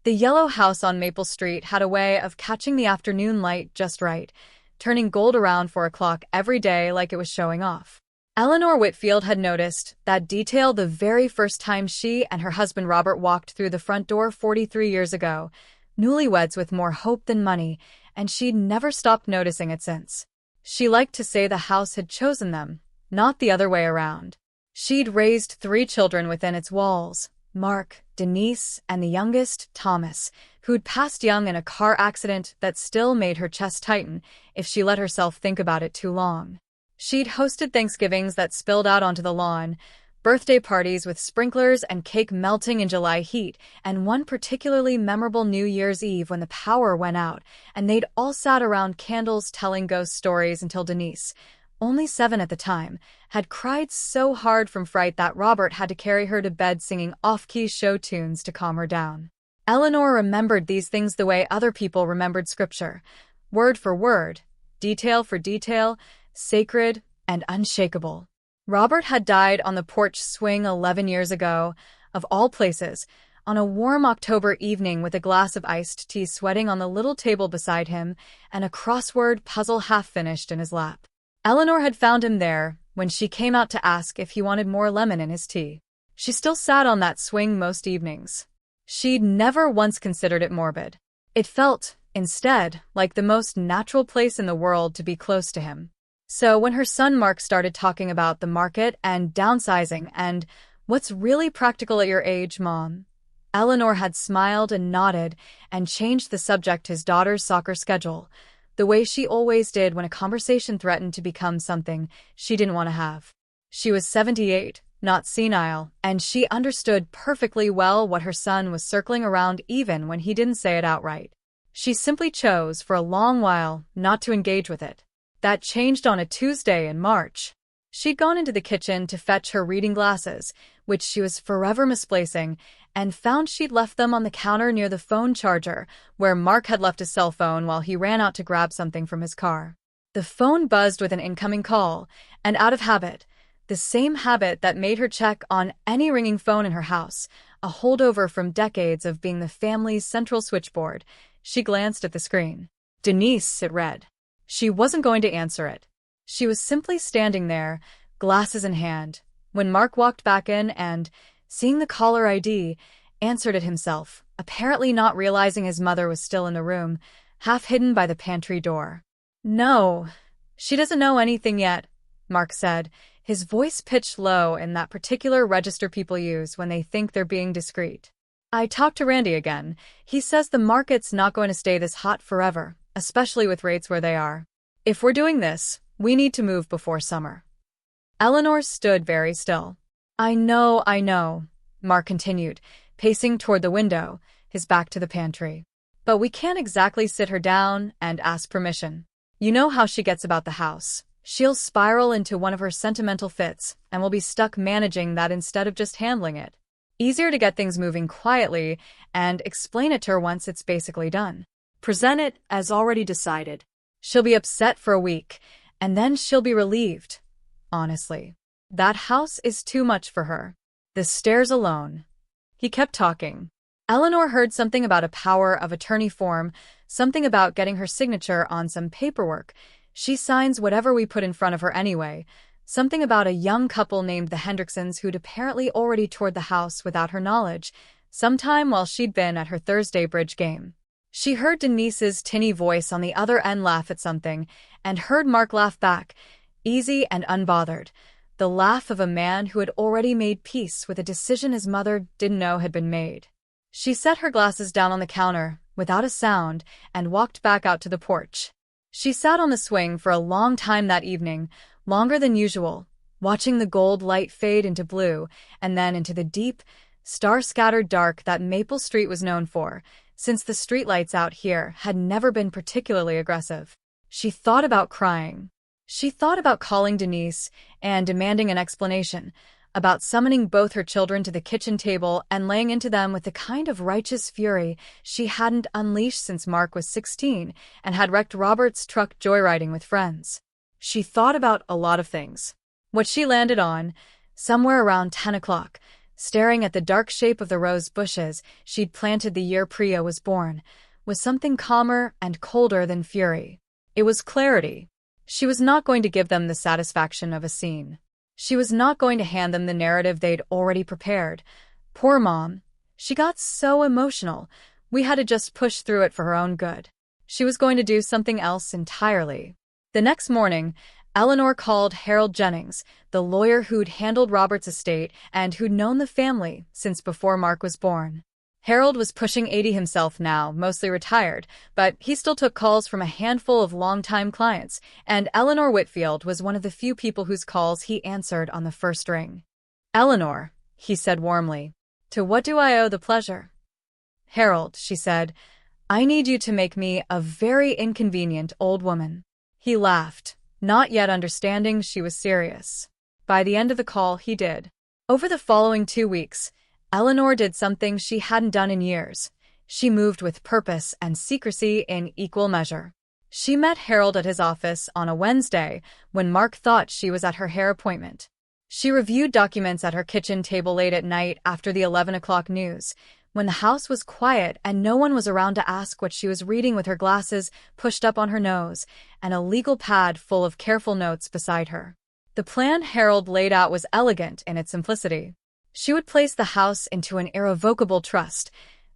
The yellow house on Maple Street had a way of catching the afternoon light just right, turning gold around 4 o'clock every day like it was showing off. Eleanor Whitfield had noticed that detail the very first time she and her husband Robert walked through the front door 43 years ago, newlyweds with more hope than money, and she'd never stopped noticing it since. She liked to say the house had chosen them, not the other way around. She'd raised 3 children within its walls, Mark, Denise, and the youngest, Thomas, who'd passed young in a car accident that still made her chest tighten if she let herself think about it too long. She'd hosted Thanksgivings that spilled out onto the lawn, birthday parties with sprinklers and cake melting in July heat, and one particularly memorable New Year's Eve when the power went out, and they'd all sat around candles telling ghost stories until Denise, only 7 at the time, had cried so hard from fright that Robert had to carry her to bed singing off-key show tunes to calm her down. Eleanor remembered these things the way other people remembered scripture, word for word, detail for detail, sacred and unshakable. Robert had died on the porch swing 11 years ago, of all places, on a warm October evening with a glass of iced tea sweating on the little table beside him and a crossword puzzle half-finished in his lap. Eleanor had found him there when she came out to ask if he wanted more lemon in his tea. She still sat on that swing most evenings. She'd never once considered it morbid. It felt, instead, like the most natural place in the world to be close to him. So when her son Mark started talking about the market and downsizing and what's really practical at your age, Mom, Eleanor had smiled and nodded and changed the subject to his daughter's soccer schedule, the way she always did when a conversation threatened to become something she didn't want to have. She was 78, not senile, and she understood perfectly well what her son was circling around even when he didn't say it outright. She simply chose for a long while not to engage with it. That changed on a Tuesday in March. She'd gone into the kitchen to fetch her reading glasses, which she was forever misplacing, and found she'd left them on the counter near the phone charger, where Mark had left his cell phone while he ran out to grab something from his car. The phone buzzed with an incoming call, and out of habit, the same habit that made her check on any ringing phone in her house, a holdover from decades of being the family's central switchboard, she glanced at the screen. Denise, it read. She wasn't going to answer it. She was simply standing there, glasses in hand, when Mark walked back in and, seeing the caller ID, answered it himself, apparently not realizing his mother was still in the room, half hidden by the pantry door. No, she doesn't know anything yet, Mark said, his voice pitched low in that particular register people use when they think they're being discreet. I talked to Randy again. He says the market's not going to stay this hot forever, especially with rates where they are. If we're doing this, we need to move before summer. Eleanor stood very still. I know, Mark continued, pacing toward the window, his back to the pantry. But we can't exactly sit her down and ask permission. You know how she gets about the house. She'll spiral into one of her sentimental fits, and we'll be stuck managing that instead of just handling it. Easier to get things moving quietly and explain it to her once it's basically done. Present it as already decided. She'll be upset for a week, and then she'll be relieved. Honestly, that house is too much for her. The stairs alone. He kept talking. Eleanor heard something about a power of attorney form, something about getting her signature on some paperwork. She signs whatever we put in front of her anyway. Something about a young couple named the Hendricksons who'd apparently already toured the house without her knowledge, sometime while she'd been at her Thursday bridge game. She heard Denise's tinny voice on the other end laugh at something, and heard Mark laugh back, easy and unbothered, the laugh of a man who had already made peace with a decision his mother didn't know had been made. She set her glasses down on the counter, without a sound, and walked back out to the porch. She sat on the swing for a long time that evening, longer than usual, watching the gold light fade into blue, and then into the deep, star-scattered dark that Maple Street was known for, since the streetlights out here had never been particularly aggressive. She thought about crying. She thought about calling Denise and demanding an explanation, about summoning both her children to the kitchen table and laying into them with the kind of righteous fury she hadn't unleashed since Mark was 16 and had wrecked Robert's truck joyriding with friends. She thought about a lot of things. What she landed on, somewhere around 10 o'clock, staring at the dark shape of the rose bushes she'd planted the year Priya was born, was something calmer and colder than fury. It was clarity. She was not going to give them the satisfaction of a scene. She was not going to hand them the narrative they'd already prepared. Poor Mom. She got so emotional. We had to just push through it for her own good. She was going to do something else entirely. The next morning, Eleanor called Harold Jennings, the lawyer who'd handled Robert's estate and who'd known the family since before Mark was born. Harold was pushing 80 himself now, mostly retired, but he still took calls from a handful of longtime clients, and Eleanor Whitfield was one of the few people whose calls he answered on the first ring. "Eleanor," he said warmly, "to what do I owe the pleasure?" "Harold," she said, "I need you to make me a very inconvenient old woman." He laughed, not yet understanding she was serious. By the end of the call, he did. Over the following 2 weeks, Eleanor did something she hadn't done in years. She moved with purpose and secrecy in equal measure. She met Harold at his office on a Wednesday when Mark thought she was at her hair appointment. She reviewed documents at her kitchen table late at night after the 11 o'clock news, when the house was quiet and no one was around to ask what she was reading, with her glasses pushed up on her nose and a legal pad full of careful notes beside her. The plan Harold laid out was elegant in its simplicity. She would place the house into an irrevocable trust,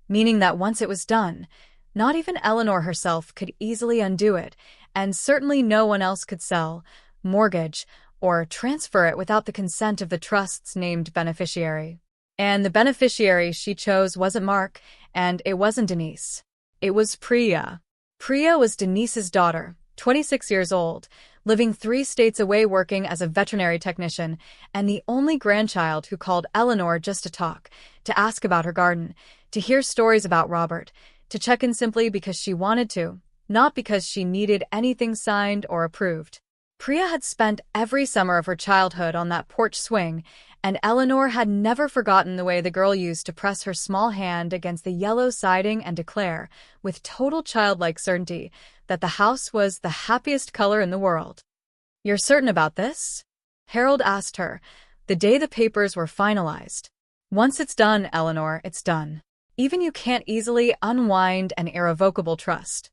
meaning that once it was done, not even Eleanor herself could easily undo it, and certainly no one else could sell, mortgage, or transfer it without the consent of the trust's named beneficiary. And the beneficiary she chose wasn't Mark, and it wasn't Denise. It was Priya. Priya was Denise's daughter, 26 years old, living 3 states away working as a veterinary technician, and the only grandchild who called Eleanor just to talk, to ask about her garden, to hear stories about Robert, to check in simply because she wanted to, not because she needed anything signed or approved. Priya had spent every summer of her childhood on that porch swing, and Eleanor had never forgotten the way the girl used to press her small hand against the yellow siding and declare, with total childlike certainty, that the house was the happiest color in the world. "You're certain about this?" Harold asked her, the day the papers were finalized. "Once it's done, Eleanor, it's done. Even you can't easily unwind an irrevocable trust."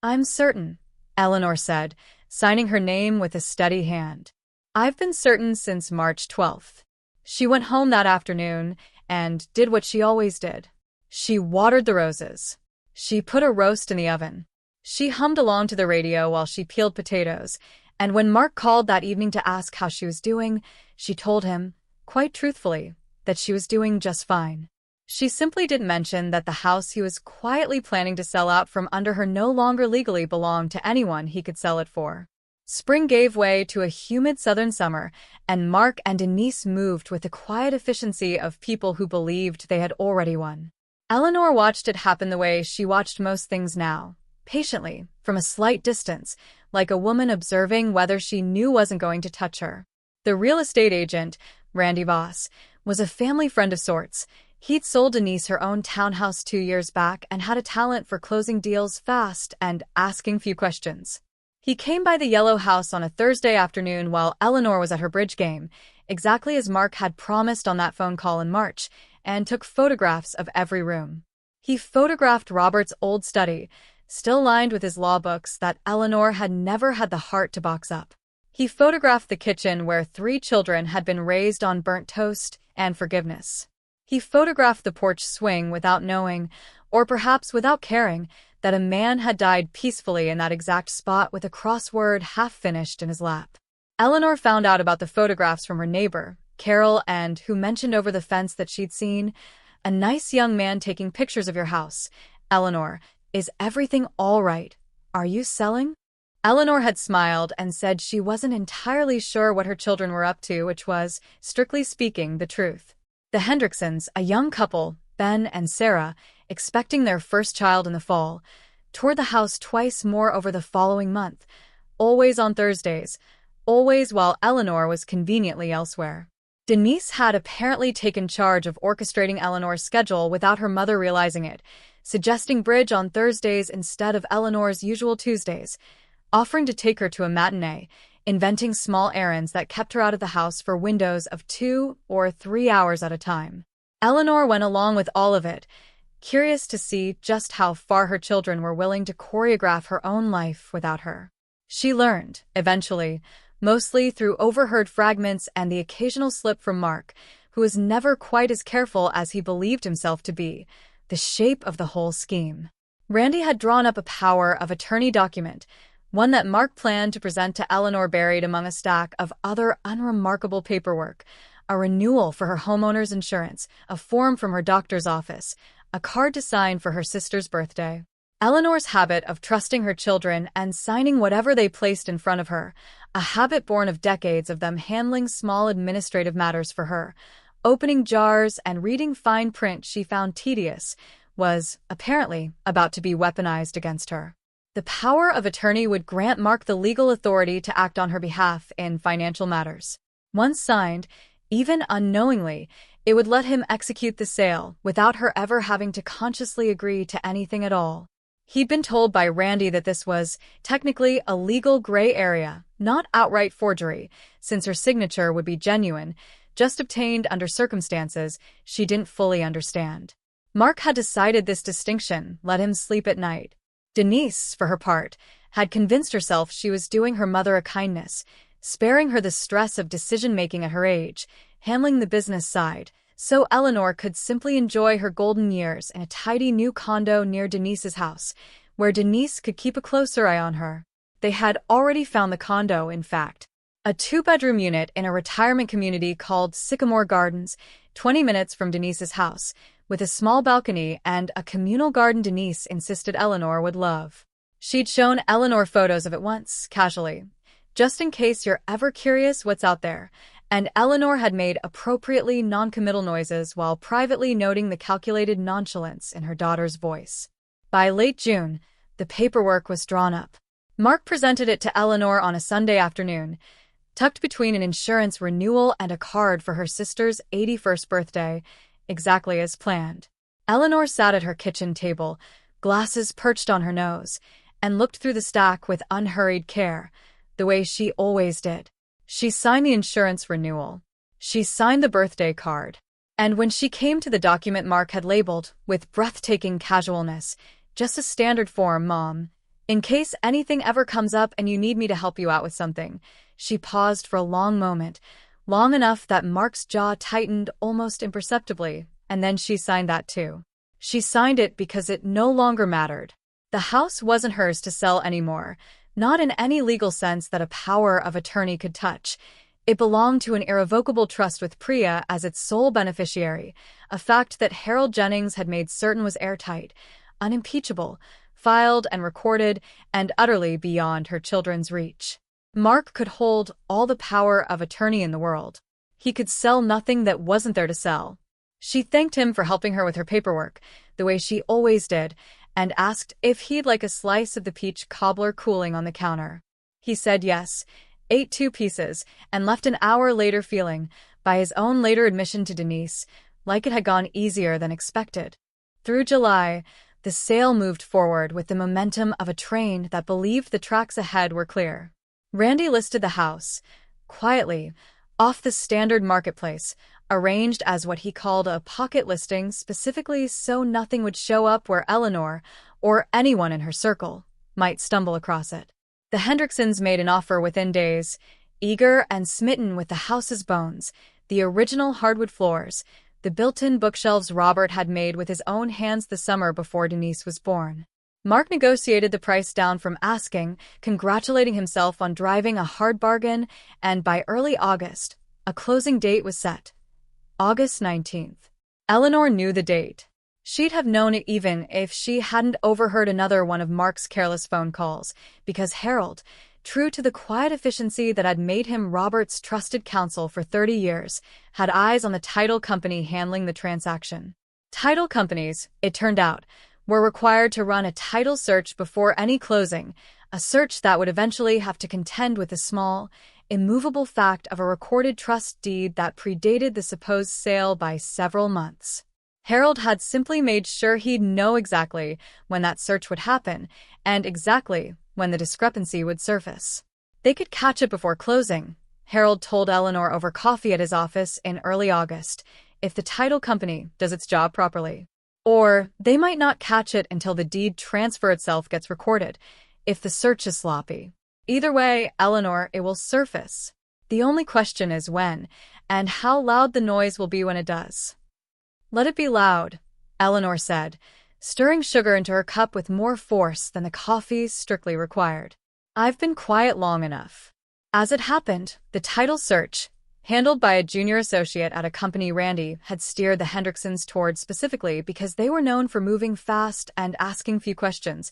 "I'm certain," Eleanor said, signing her name with a steady hand. "I've been certain since March 12th. She went home that afternoon and did what she always did. She watered the roses. She put a roast in the oven. She hummed along to the radio while she peeled potatoes, and when Mark called that evening to ask how she was doing, she told him, quite truthfully, that she was doing just fine. She simply didn't mention that the house he was quietly planning to sell out from under her no longer legally belonged to anyone he could sell it for. Spring gave way to a humid southern summer, and Mark and Denise moved with the quiet efficiency of people who believed they had already won. Eleanor watched it happen the way she watched most things now, patiently, from a slight distance, like a woman observing whether she knew wasn't going to touch her. The real estate agent, Randy Voss, was a family friend of sorts. He'd sold Denise her own townhouse 2 years back and had a talent for closing deals fast and asking few questions. He came by the yellow house on a Thursday afternoon while Eleanor was at her bridge game, exactly as Mark had promised on that phone call in March, and took photographs of every room. He photographed Robert's old study, still lined with his law books that Eleanor had never had the heart to box up. He photographed the kitchen where 3 children had been raised on burnt toast and forgiveness. He photographed the porch swing without knowing, or perhaps without caring, that a man had died peacefully in that exact spot with a crossword half-finished in his lap. Eleanor found out about the photographs from her neighbor, Carol, and who mentioned over the fence that she'd seen, "A nice young man taking pictures of your house. Eleanor, is everything all right? Are you selling?" Eleanor had smiled and said she wasn't entirely sure what her children were up to, which was, strictly speaking, the truth. The Hendricksons, a young couple, Ben and Sarah, expecting their first child in the fall, toured the house twice more over the following month, always on Thursdays, always while Eleanor was conveniently elsewhere. Denise had apparently taken charge of orchestrating Eleanor's schedule without her mother realizing it, suggesting bridge on Thursdays instead of Eleanor's usual Tuesdays, offering to take her to a matinee, inventing small errands that kept her out of the house for windows of 2 or 3 hours at a time. Eleanor went along with all of it, curious to see just how far her children were willing to choreograph her own life without her. She learned, eventually, mostly through overheard fragments and the occasional slip from Mark, who was never quite as careful as he believed himself to be, the shape of the whole scheme. Randy had drawn up a power of attorney document, one that Mark planned to present to Eleanor buried among a stack of other unremarkable paperwork, a renewal for her homeowner's insurance, a form from her doctor's office, a card to sign for her sister's birthday. Eleanor's habit of trusting her children and signing whatever they placed in front of her, a habit born of decades of them handling small administrative matters for her, opening jars and reading fine print she found tedious, was, apparently, about to be weaponized against her. The power of attorney would grant Mark the legal authority to act on her behalf in financial matters. Once signed, even unknowingly, it would let him execute the sale without her ever having to consciously agree to anything at all. He'd been told by Randy that this was, technically, a legal gray area, not outright forgery, since her signature would be genuine, just obtained under circumstances she didn't fully understand. Mark had decided this distinction let him sleep at night. Denise, for her part, had convinced herself she was doing her mother a kindness, sparing her the stress of decision-making at her age, handling the business side, so Eleanor could simply enjoy her golden years in a tidy new condo near Denise's house, where Denise could keep a closer eye on her. They had already found the condo, in fact. A 2-bedroom unit in a retirement community called Sycamore Gardens, 20 minutes from Denise's house, with a small balcony and a communal garden Denise insisted Eleanor would love. She'd shown Eleanor photos of it once, casually, just in case you're ever curious what's out there, and Eleanor had made appropriately noncommittal noises while privately noting the calculated nonchalance in her daughter's voice. By late June, the paperwork was drawn up. Mark presented it to Eleanor on a Sunday afternoon, tucked between an insurance renewal and a card for her sister's 81st birthday, exactly as planned. Eleanor sat at her kitchen table, glasses perched on her nose, and looked through the stack with unhurried care, the way she always did. She signed the insurance renewal. She signed the birthday card. And when she came to the document Mark had labeled, with breathtaking casualness, just a standard form, Mom, in case anything ever comes up and you need me to help you out with something, she paused for a long moment, long enough that Mark's jaw tightened almost imperceptibly, and then she signed that too. She signed it because it no longer mattered. The house wasn't hers to sell anymore, not in any legal sense that a power of attorney could touch. It belonged to an irrevocable trust with Priya as its sole beneficiary, a fact that Harold Jennings had made certain was airtight, unimpeachable, filed and recorded, and utterly beyond her children's reach. Mark could hold all the power of attorney in the world. He could sell nothing that wasn't there to sell. She thanked him for helping her with her paperwork, the way she always did, and asked if he'd like a slice of the peach cobbler cooling on the counter. He said yes, ate 2 pieces, and left an hour later feeling, by his own later admission to Denise, like it had gone easier than expected. Through July, the sale moved forward with the momentum of a train that believed the tracks ahead were clear. Randy listed the house, quietly, off the standard marketplace, arranged as what he called a pocket listing specifically so nothing would show up where Eleanor, or anyone in her circle, might stumble across it. The Hendricksons made an offer within days, eager and smitten with the house's bones, the original hardwood floors, the built-in bookshelves Robert had made with his own hands the summer before Denise was born. Mark negotiated the price down from asking, congratulating himself on driving a hard bargain, and by early August, a closing date was set. August 19th. Eleanor knew the date. She'd have known it even if she hadn't overheard another one of Mark's careless phone calls, because Harold, true to the quiet efficiency that had made him Robert's trusted counsel for 30 years, had eyes on the title company handling the transaction. Title companies, it turned out, were required to run a title search before any closing, a search that would eventually have to contend with the small, immovable fact of a recorded trust deed that predated the supposed sale by several months. Harold had simply made sure he'd know exactly when that search would happen, and exactly when the discrepancy would surface. They could catch it before closing, Harold told Eleanor over coffee at his office in early August, if the title company does its job properly. Or they might not catch it until the deed transfer itself gets recorded, if the search is sloppy. Either way, Eleanor, it will surface. The only question is when, and how loud the noise will be when it does. Let it be loud, Eleanor said, stirring sugar into her cup with more force than the coffee strictly required. I've been quiet long enough. As it happened, the title search, handled by a junior associate at a company Randy had steered the Hendricksons toward specifically because they were known for moving fast and asking few questions,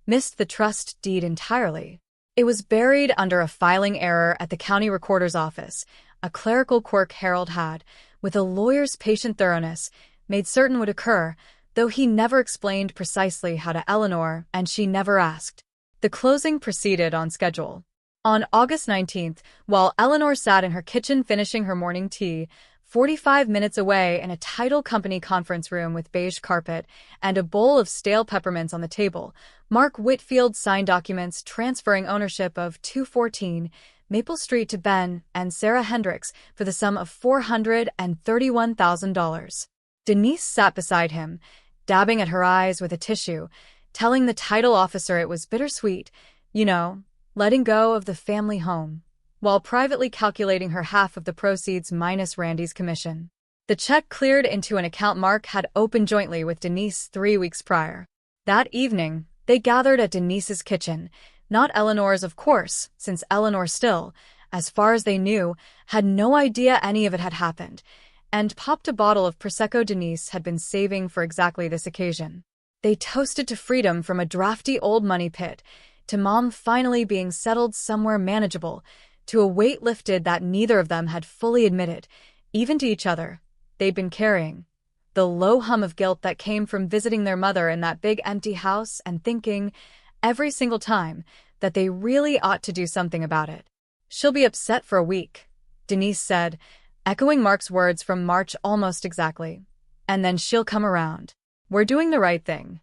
missed the trust deed entirely. It was buried under a filing error at the county recorder's office, a clerical quirk Harold had, with a lawyer's patient thoroughness, made certain would occur, though he never explained precisely how to Eleanor, and she never asked. The closing proceeded on schedule. On August 19th, while Eleanor sat in her kitchen finishing her morning tea, 45 minutes away in a title company conference room with beige carpet and a bowl of stale peppermints on the table, Mark Whitfield signed documents transferring ownership of 214 Maple Street to Ben and Sarah Hendricks for the sum of $431,000. Denise sat beside him, dabbing at her eyes with a tissue, telling the title officer it was bittersweet, letting go of the family home, while privately calculating her half of the proceeds minus Randy's commission. The check cleared into an account Mark had opened jointly with Denise 3 weeks prior. That evening, they gathered at Denise's kitchen, not Eleanor's of course, since Eleanor still, as far as they knew, had no idea any of it had happened, and popped a bottle of Prosecco Denise had been saving for exactly this occasion. They toasted to freedom from a drafty old money pit, to Mom finally being settled somewhere manageable, to a weight lifted that neither of them had fully admitted, even to each other, they'd been carrying. The low hum of guilt that came from visiting their mother in that big empty house and thinking, every single time, that they really ought to do something about it. She'll be upset for a week, Denise said, echoing Mark's words from March almost exactly. And then she'll come around. We're doing the right thing.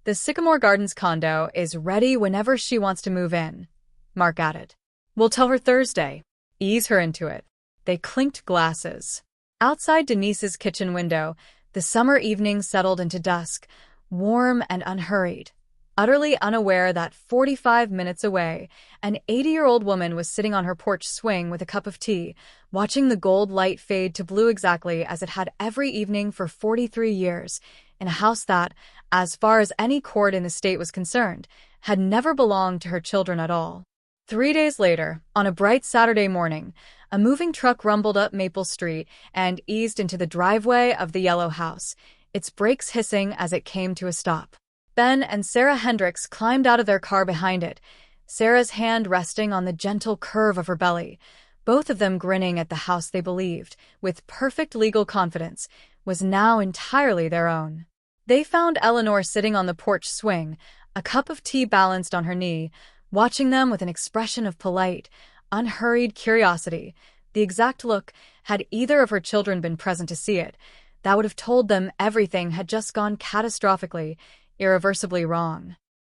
The Sycamore Gardens condo is ready whenever she wants to move in, Mark added. We'll tell her Thursday. Ease her into it. They clinked glasses. Outside Denise's kitchen window, the summer evening settled into dusk, warm and unhurried. Utterly unaware that 45 minutes away, an 80-year-old woman was sitting on her porch swing with a cup of tea, watching the gold light fade to blue exactly as it had every evening for 43 years, in a house that, as far as any court in the state was concerned, had never belonged to her children at all. 3 days later, on a bright Saturday morning, a moving truck rumbled up Maple Street and eased into the driveway of the yellow house, its brakes hissing as it came to a stop. Ben and Sarah Hendricks climbed out of their car behind it, Sarah's hand resting on the gentle curve of her belly, both of them grinning at the house they believed, with perfect legal confidence, was now entirely their own. They found Eleanor sitting on the porch swing, a cup of tea balanced on her knee, watching them with an expression of polite, unhurried curiosity, the exact look, had either of her children been present to see it, that would have told them everything had just gone catastrophically, irreversibly wrong.